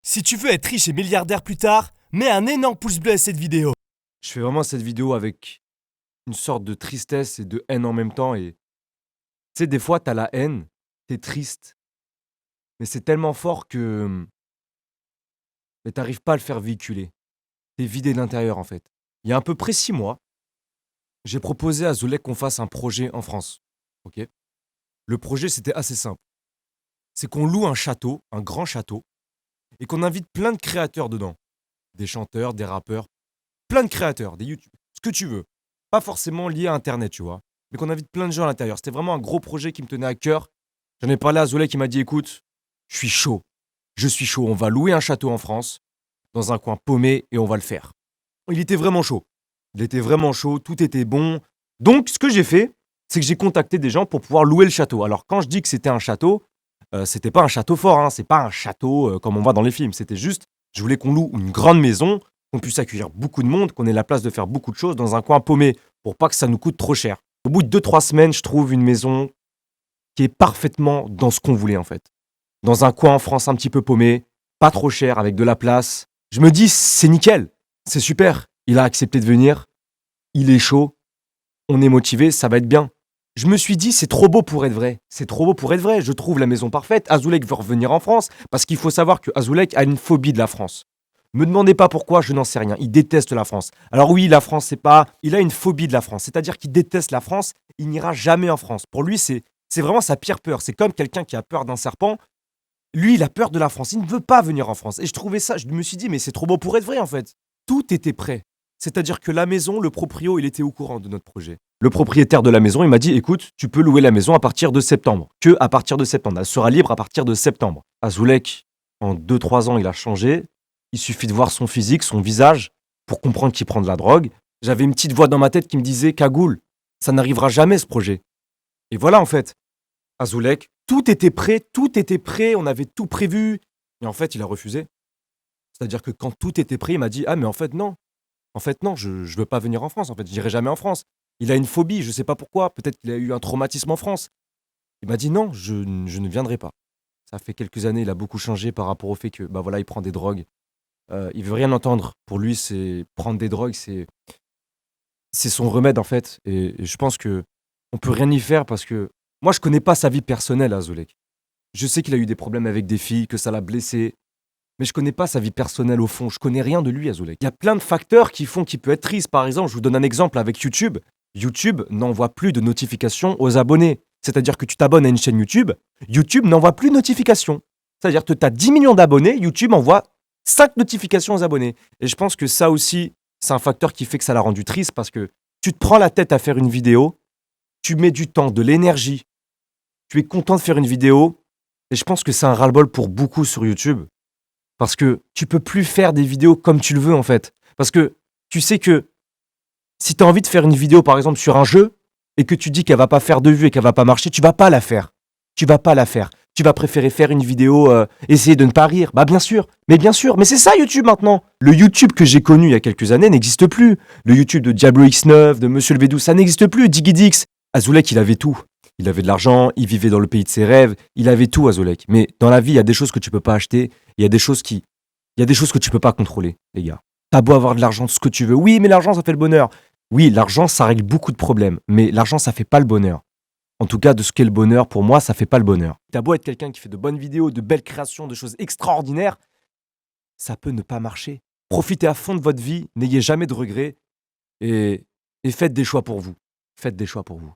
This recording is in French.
Si tu veux être riche et milliardaire plus tard, mets un énorme pouce bleu à cette vidéo. Je fais vraiment cette vidéo avec une sorte de tristesse et de haine en même temps. Et tu sais, des fois, t'as la haine, t'es triste, mais c'est tellement fort que mais t'arrives pas à le faire véhiculer. T'es vidé de l'intérieur, en fait. Il y a à peu près 6 mois, j'ai proposé à Zoulek qu'on fasse un projet en France. Ok. Le projet, c'était assez simple. C'est qu'on loue un château, un grand château, et qu'on invite plein de créateurs dedans. Des chanteurs, des rappeurs, plein de créateurs, des YouTube, ce que tu veux. Pas forcément lié à Internet, tu vois. Mais qu'on invite plein de gens à l'intérieur. C'était vraiment un gros projet qui me tenait à cœur. J'en ai parlé à Zoulek qui m'a dit écoute, je suis chaud. Je suis chaud. On va louer un château en France, dans un coin paumé, et on va le faire. Il était vraiment chaud. Il était vraiment chaud, tout était bon. Donc, ce que j'ai fait, c'est que j'ai contacté des gens pour pouvoir louer le château. Alors, quand je dis que c'était un château, c'était pas un château fort, hein. C'est pas un château comme on voit dans les films. C'était juste, je voulais qu'on loue une grande maison, qu'on puisse accueillir beaucoup de monde, qu'on ait la place de faire beaucoup de choses dans un coin paumé, pour pas que ça nous coûte trop cher. Au bout de 2-3 semaines, je trouve une maison qui est parfaitement dans ce qu'on voulait en fait. Dans un coin en France un petit peu paumé, pas trop cher, avec de la place. Je me dis, c'est nickel, c'est super. Il a accepté de venir, il est chaud, on est motivé, ça va être bien. Je me suis dit, c'est trop beau pour être vrai. C'est trop beau pour être vrai. Je trouve la maison parfaite. Azoulek veut revenir en France parce qu'il faut savoir que Azoulek a une phobie de la France. Me demandez pas pourquoi, je n'en sais rien. Il déteste la France. Alors oui, la France, c'est pas. Il a une phobie de la France. C'est-à-dire qu'il déteste la France. Il n'ira jamais en France. Pour lui, c'est vraiment sa pire peur. C'est comme quelqu'un qui a peur d'un serpent. Lui, il a peur de la France. Il ne veut pas venir en France. Et je trouvais ça. Je me suis dit, mais c'est trop beau pour être vrai en fait. Tout était prêt. C'est-à-dire que la maison, le proprio, il était au courant de notre projet. Le propriétaire de la maison, il m'a dit écoute, tu peux louer la maison à partir de septembre. Que à partir de septembre. Elle sera libre à partir de septembre. Azoulek, en 2-3 ans, il a changé. Il suffit de voir son physique, son visage, pour comprendre qu'il prend de la drogue. J'avais une petite voix dans ma tête qui me disait cagoule, ça n'arrivera jamais ce projet. Et voilà en fait. Azoulek, tout était prêt, on avait tout prévu. Et en fait, il a refusé. C'est-à-dire que quand tout était prêt, il m'a dit ah mais en fait non. En fait, non, je veux pas venir en France. En fait, j'irai jamais en France. Il a une phobie, je sais pas pourquoi. Peut-être qu'il a eu un traumatisme en France. Il m'a dit non, je ne viendrai pas. Ça fait quelques années, il a beaucoup changé par rapport au fait que, bah voilà, il prend des drogues. Il veut rien entendre. Pour lui, c'est prendre des drogues, c'est son remède en fait. Et je pense que on peut rien y faire parce que moi, je connais pas sa vie personnelle à Zolek. Je sais qu'il a eu des problèmes avec des filles, que ça l'a blessé. Mais je connais pas sa vie personnelle au fond. Je connais rien de lui, Azoulek. Il y a plein de facteurs qui font qu'il peut être triste. Par exemple, je vous donne un exemple avec YouTube. YouTube n'envoie plus de notifications aux abonnés. C'est-à-dire que tu t'abonnes à une chaîne YouTube, YouTube n'envoie plus de notifications. C'est-à-dire que tu as 10 millions d'abonnés, YouTube envoie 5 notifications aux abonnés. Et je pense que ça aussi, c'est un facteur qui fait que ça l'a rendu triste parce que tu te prends la tête à faire une vidéo, tu mets du temps, de l'énergie, tu es content de faire une vidéo. Et je pense que c'est un ras-le-bol pour beaucoup sur YouTube. Parce que tu peux plus faire des vidéos comme tu le veux en fait. Parce que tu sais que si tu as envie de faire une vidéo par exemple sur un jeu et que tu dis qu'elle va pas faire de vues et qu'elle va pas marcher, tu vas pas la faire. Tu vas pas la faire. Tu vas préférer faire une vidéo, essayer de ne pas rire. Bah bien sûr, mais c'est ça YouTube maintenant. Le YouTube que j'ai connu il y a quelques années n'existe plus. Le YouTube de Diablo X9, de Monsieur le V12, ça n'existe plus. Digidix. Azoulek, il avait tout. Il avait de l'argent, il vivait dans le pays de ses rêves, il avait tout Azoulek. Mais dans la vie, il y a des choses que tu peux pas acheter, il y a des choses que tu peux pas contrôler, les gars. T'as beau avoir de l'argent, tout ce que tu veux. Oui, mais l'argent, ça fait le bonheur. Oui, l'argent, ça règle beaucoup de problèmes. Mais l'argent, ça fait pas le bonheur. En tout cas, de ce qu'est le bonheur, pour moi, ça fait pas le bonheur. T'as beau être quelqu'un qui fait de bonnes vidéos, de belles créations, de choses extraordinaires, ça peut ne pas marcher. Profitez à fond de votre vie, n'ayez jamais de regrets et faites des choix pour vous. Faites des choix pour vous.